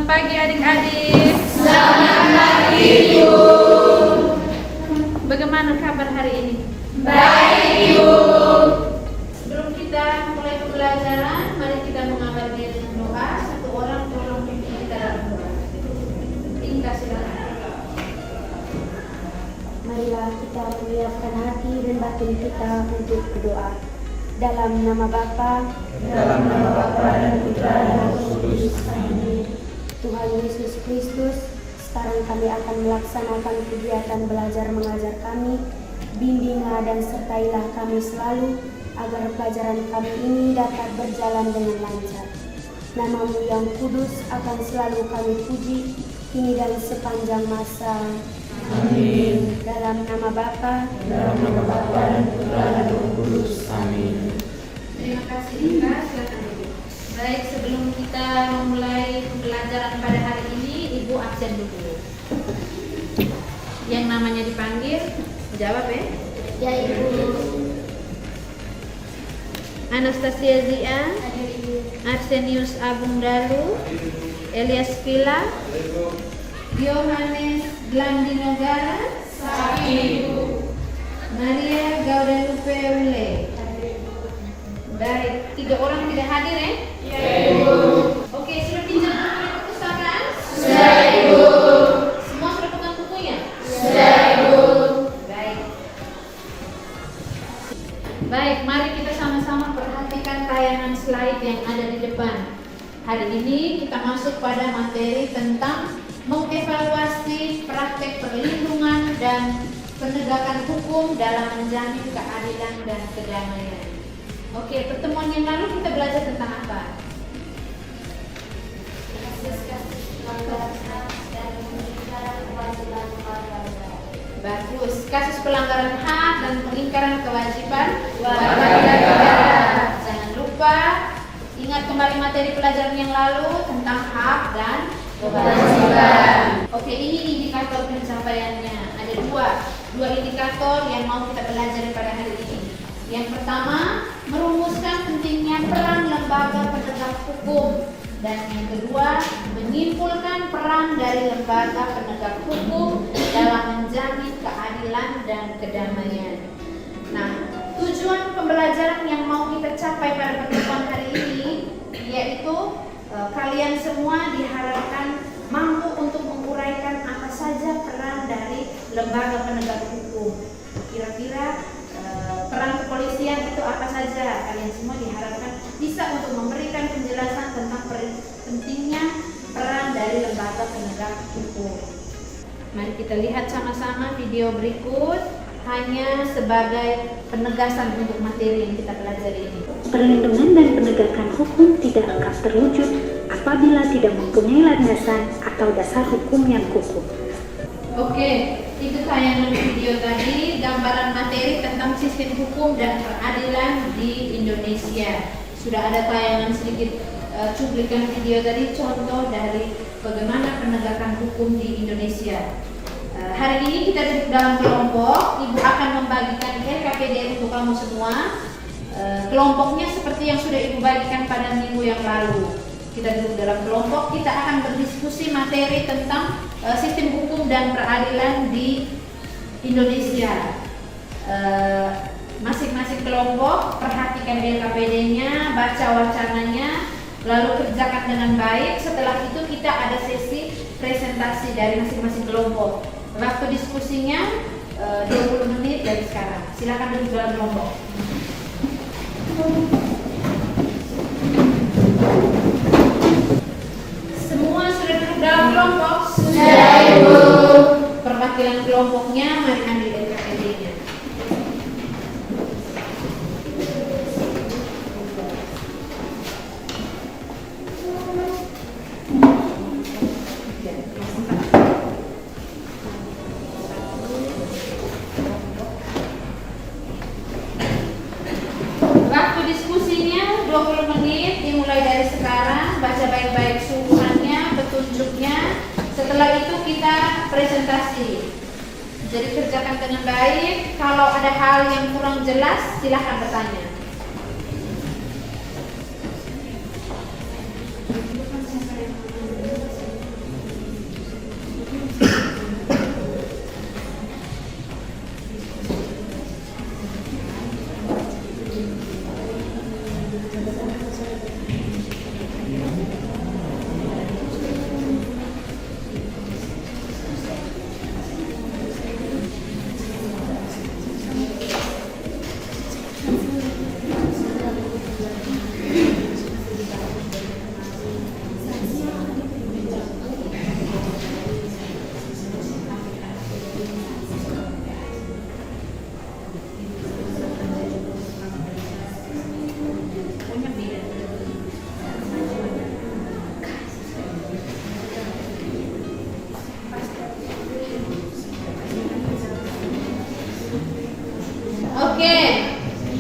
pagi adik-adik. Selamat pagi, Ibu. Bagaimana kabar hari ini? Baik, Ibu. Sebelum kita mulai pembelajaran, mari kita mengawali dengan doa. Satu orang tolong pimpin kita dalam doa. Tinggal silakan. Marilah kita menyiapkan hati dan batin kita untuk berdoa. Dalam nama Bapa, Dalam nama Bapa dan Putra dan Roh Kudus. Amin. Tuhan Yesus Kristus, sekarang kami akan melaksanakan kegiatan belajar mengajar kami. Bimbinglah dan sertailah kami selalu, agar pelajaran kami ini dapat berjalan dengan lancar. Nama-Mu yang kudus akan selalu kami puji, kini dan sepanjang masa. Amin. Dalam nama Bapa, Dalam nama Bapa dan Putra dan Roh Kudus. Amin. Terima kasih Ika, silakan duduk. Baik, sebelum kita memulai pembelajaran pada hari ini, Ibu absen dulu. Yang namanya dipanggil, jawab ya. ya Ibu. Anastasia Zia, Arsenius Agung Dalu, Elias Pila, Yohanes Glandinogara, Maria Gaudalupe Ule. Baik, 3 orang tidak hadir ya? Ya, Ibu. Oke, sudah pinjam buku pustakaan? Sudah, Ibu. Semua sudah pegang bukunya? Sudah, Ibu. Baik. Baik, mari kita sama-sama perhatikan tayangan slide yang ada di depan. Hari ini kita masuk pada materi tentang mengevaluasi praktek perlindungan dan penegakan hukum dalam menjamin keadilan dan kedamaian. Oke, pertemuan yang lalu kita belajar tentang apa? Bagus, kasus pelanggaran hak dan pengingkaran kewajiban warga negara. Jangan lupa ingat kembali materi pelajaran yang lalu tentang hak dan kewajiban. Oke, ini indikator pencapaiannya. Ada dua indikator yang mau kita pelajari pada hari ini. Yang pertama, merumuskan pentingnya peran lembaga penegak hukum, dan yang kedua, menyimpulkan peran dari lembaga penegak hukum dalam menjamin keadilan dan kedamaian. Nah, tujuan pembelajaran yang mau kita capai pada pertemuan hari ini yaitu kalian semua diharapkan mampu untuk menguraikan apa saja peran dari lembaga penegak hukum. Kira-kira peran kepolisian itu apa saja? Kalian semua diharapkan bisa untuk memberikan penjelasan tentang pentingnya peran dari lembaga penegak hukum. Mari kita lihat sama-sama video berikut, hanya sebagai penegasan untuk materi yang kita pelajari ini. Perlindungan dan penegakan hukum tidak akan terwujud apabila tidak mempunyai landasan atau dasar hukum yang kukuh. Oke, itu tayangan video tadi, gambaran materi tentang sistem hukum dan peradilan di Indonesia. Sudah ada tayangan sedikit cuplikan video tadi, contoh dari bagaimana penegakan hukum di Indonesia. Hari ini kita duduk dalam kelompok, Ibu akan membagikan LKPD untuk kamu semua. Kelompoknya seperti yang sudah Ibu bagikan pada minggu yang lalu. Kita duduk dalam kelompok, kita akan berdiskusi materi tentang sistem hukum dan peradilan di Indonesia. Masing-masing kelompok perhatikan LKPD-nya, baca wacananya, lalu kerjakan dengan baik. Setelah itu kita ada sesi presentasi dari masing-masing kelompok. Waktu diskusinya 20 menit dari sekarang. Silakan duduk dalam kelompok. Semua sudah duduk dalam kelompok? Sudah, Ibu. Perwakilan kelompoknya mari ambil LKPD-nya. Waktu diskusinya 20 menit dimulai dari sekarang. Baca baik-baik suruhannya, petunjuknya. Setelah itu kita presentasi. Jadi kerjakan dengan baik. Kalau ada hal yang kurang jelas, silahkan bertanya.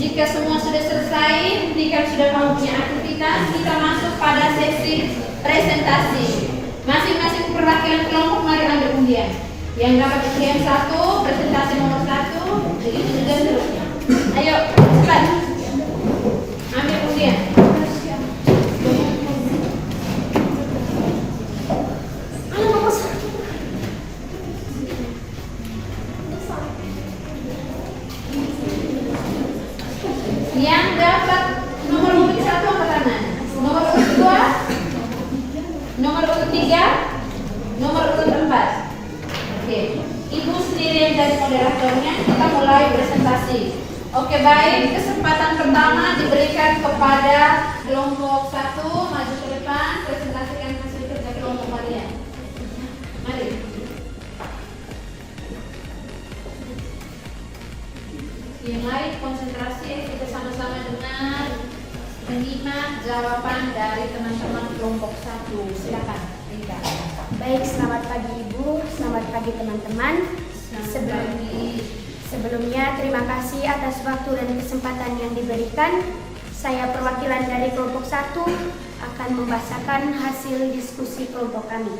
Jika semua sudah selesai, jika sudah kamu punya aktivitas, kita masuk pada sesi presentasi. Masing-masing perwakilan kelompok mari ambil undian. Yang dapat undian 1, presentasi nomor 1, begitu juga seterusnya. Ayo, cepat. Ambil undian. Yang dapat nomor urut 1 angkat tangan. Nomor urut 2, nomor urut 3, nomor urut 4. Oke, Ibu sendiri yang jadi moderatornya. Kita mulai presentasi. Oke, baik. Kesempatan pertama diberikan kepada kelompok 1. Maju ke depan, presentasikan hasil kerja kelompok kalian. Mari. Yang lain konsentrasi, kita sama-sama dengar, menyimak jawaban dari teman-teman kelompok 1. Silakan, Rika. Baik, selamat pagi Ibu, selamat pagi teman-teman. Sebelumnya terima kasih atas waktu dan kesempatan yang diberikan. Saya perwakilan dari kelompok 1 akan membacakan hasil diskusi kelompok kami.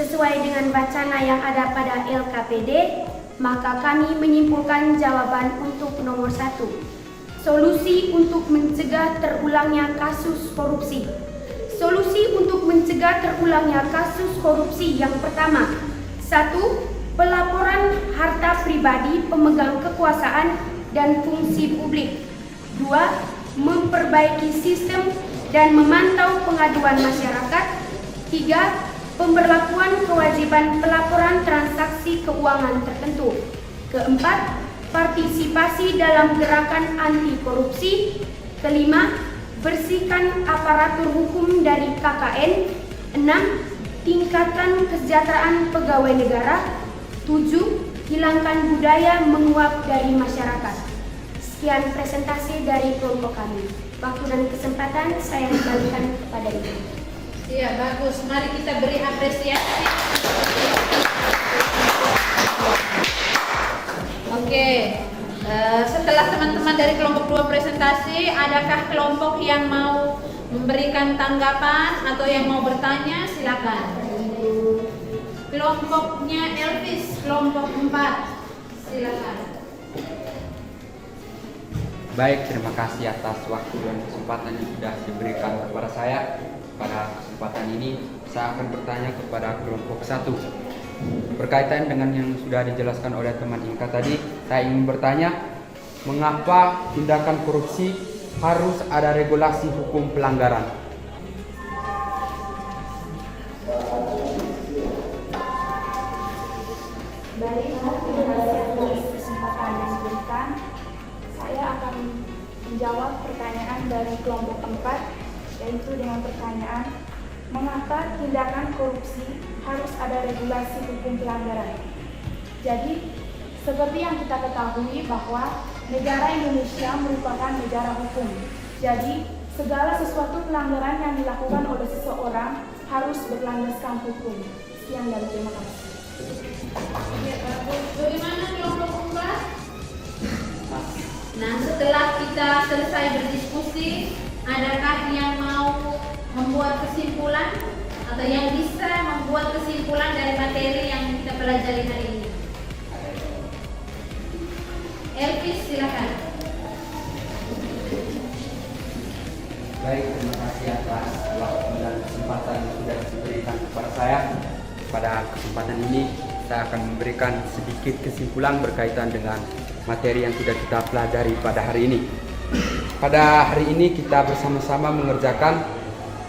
Sesuai dengan wacana yang ada pada LKPD, maka kami menyimpulkan jawaban untuk nomor 1. Solusi untuk mencegah terulangnya kasus korupsi. Solusi untuk mencegah terulangnya kasus korupsi yang pertama, 1. Pelaporan harta pribadi pemegang kekuasaan dan fungsi publik. 2. Memperbaiki sistem dan memantau pengaduan masyarakat. 3. Pemberlakuan kewajiban pelaporan transaksi keuangan tertentu. Keempat, partisipasi dalam gerakan anti korupsi. Kelima, bersihkan aparatur hukum dari KKN. 6. Tingkatkan kesejahteraan pegawai negara. 7. Hilangkan budaya menguap dari masyarakat. Sekian presentasi dari kelompok kami. Waktu dan kesempatan saya kembalikan kepada Ibu. Iya, bagus. Mari kita beri apresiasi. Oke. Setelah teman-teman dari kelompok 2 presentasi, adakah kelompok yang mau memberikan tanggapan atau yang mau bertanya? Silakan. Kelompoknya Elvis, kelompok 4. Silakan. Baik, terima kasih atas waktu dan kesempatan yang sudah diberikan kepada saya. Pada kesempatan ini, saya akan bertanya kepada kelompok 1. Berkaitan dengan yang sudah dijelaskan oleh teman Inka tadi, saya ingin bertanya, mengapa tindakan korupsi harus ada regulasi hukum pelanggaran? Baik, terima kasih atas kesempatan yang diberikan. Saya akan menjawab pertanyaan dari kelompok 4, yaitu dengan pertanyaan, mengapa tindakan korupsi harus ada regulasi hukum pelanggaran? Jadi, seperti yang kita ketahui bahwa negara Indonesia merupakan negara hukum. Jadi, segala sesuatu pelanggaran yang dilakukan oleh seseorang harus berlandaskan hukum. Sekian dan terima kasih. Ya, bagus. Bagaimana kelompok 4? Nah, setelah kita selesai berdiskusi, adakah yang mau membuat kesimpulan atau yang bisa membuat kesimpulan dari materi yang kita pelajari hari ini? Elvis, silakan. Baik, terima kasih atas waktu dan kesempatan yang sudah diberikan kepada saya. Pada kesempatan ini, saya akan memberikan sedikit kesimpulan berkaitan dengan materi yang sudah kita pelajari pada hari ini. Pada hari ini kita bersama-sama mengerjakan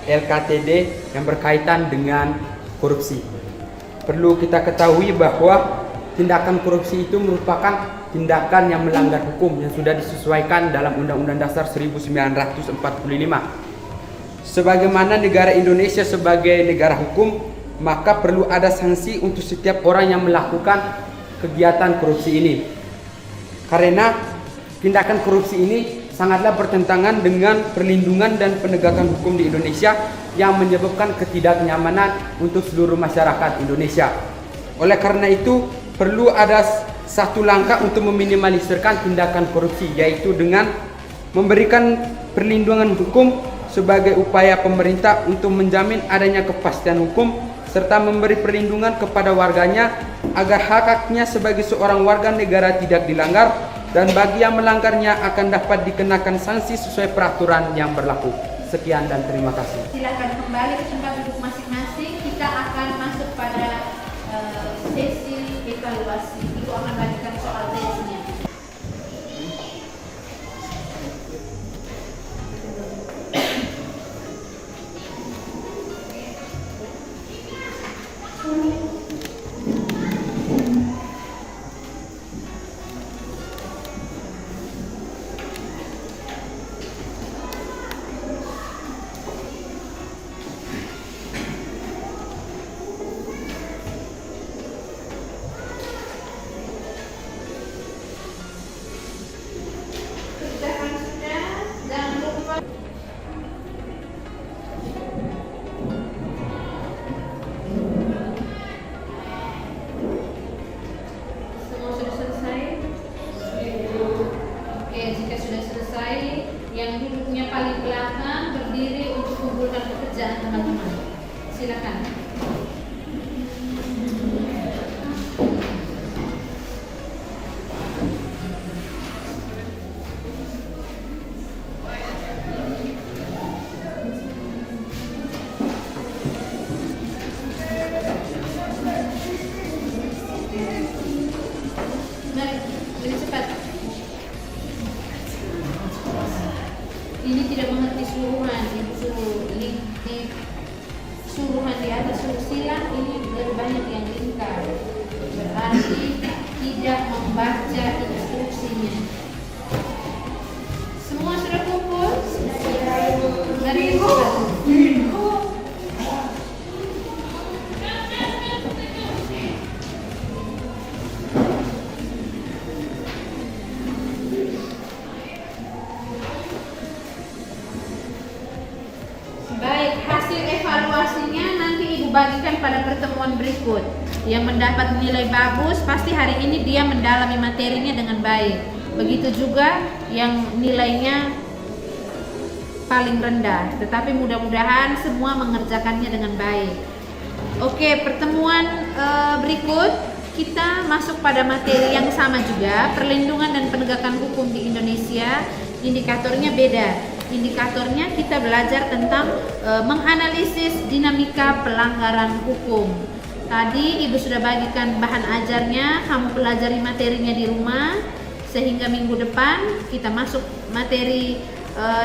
LKTD yang berkaitan dengan korupsi. Perlu kita ketahui bahwa tindakan korupsi itu merupakan tindakan yang melanggar hukum yang sudah disesuaikan dalam Undang-Undang Dasar 1945. Sebagaimana negara Indonesia sebagai negara hukum, maka perlu ada sanksi untuk setiap orang yang melakukan kegiatan korupsi ini. Karena tindakan korupsi ini sangatlah bertentangan dengan perlindungan dan penegakan hukum di Indonesia yang menyebabkan ketidaknyamanan untuk seluruh masyarakat Indonesia. Oleh karena itu, perlu ada satu langkah untuk meminimalisirkan tindakan korupsi, yaitu dengan memberikan perlindungan hukum sebagai upaya pemerintah untuk menjamin adanya kepastian hukum serta memberi perlindungan kepada warganya agar hak-haknya sebagai seorang warga negara tidak dilanggar, dan bagi yang melanggarnya akan dapat dikenakan sanksi sesuai peraturan yang berlaku. Sekian dan terima kasih. Silakan kembali ke tempat duduk masing-masing. Kita akan masuk pada sesi evaluasi. Ibu akan bagikan soal tesnya. Silakan. Mari, lebih cepat. Ini tidak mengerti suruhan, ibu suruh link di suruhan di atas suruh silang, ini lebih banyak yang lingkar, berarti tidak membaca instruksinya. Semua sudah kumpul? Mari ibu. Baik, hasil evaluasinya nanti ibu bagikan pada pertemuan berikut. Yang mendapat nilai bagus pasti hari ini dia mendalami materinya dengan baik. Begitu juga yang nilainya paling rendah, tetapi mudah-mudahan semua mengerjakannya dengan baik. Oke, pertemuan berikut kita masuk pada materi yang sama juga, perlindungan dan penegakan hukum di Indonesia. Indikatornya beda. Indikatornya kita belajar tentang menganalisis dinamika pelanggaran hukum. Tadi ibu sudah bagikan bahan ajarnya, kamu pelajari materinya di rumah, sehingga minggu depan kita masuk materi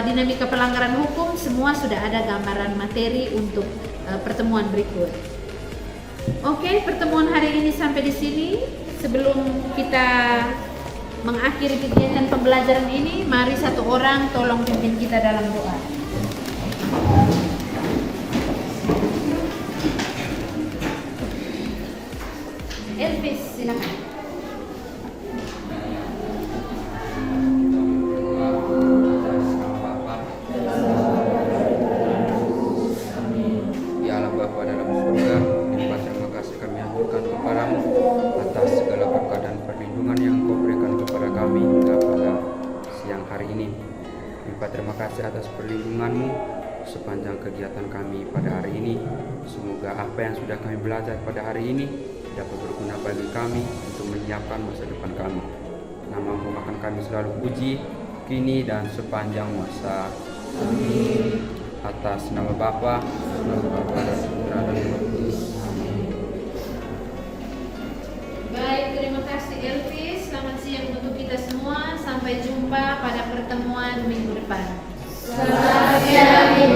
dinamika pelanggaran hukum. Semua sudah ada gambaran materi untuk pertemuan berikut. Oke, pertemuan hari ini sampai di sini. Sebelum kita mengakhiri kegiatan pembelajaran ini, mari satu orang tolong pimpin kita dalam doa. Elvis, silakan. Ya Allah Bapa dalam surga, limpah terima kasih kami aturkan kepadamu atas segala berkat dan perlindungan yang Kau berikan kepada kami hingga pada siang hari ini. Limpah terima kasih atas perlindungan-Mu sepanjang kegiatan kami pada hari ini. Semoga apa yang sudah kami belajar pada hari ini dapat berguna bagi kami untuk menyiapkan masa depan kami. Nama-Mu akan kami selalu puji kini dan sepanjang masa. Amin. Atas nama Bapa dan Putra dan Roh Kudus. Amin. Baik, terima kasih Elvis. Selamat siang untuk kita semua. Sampai jumpa pada pertemuan minggu depan. Selamat siang.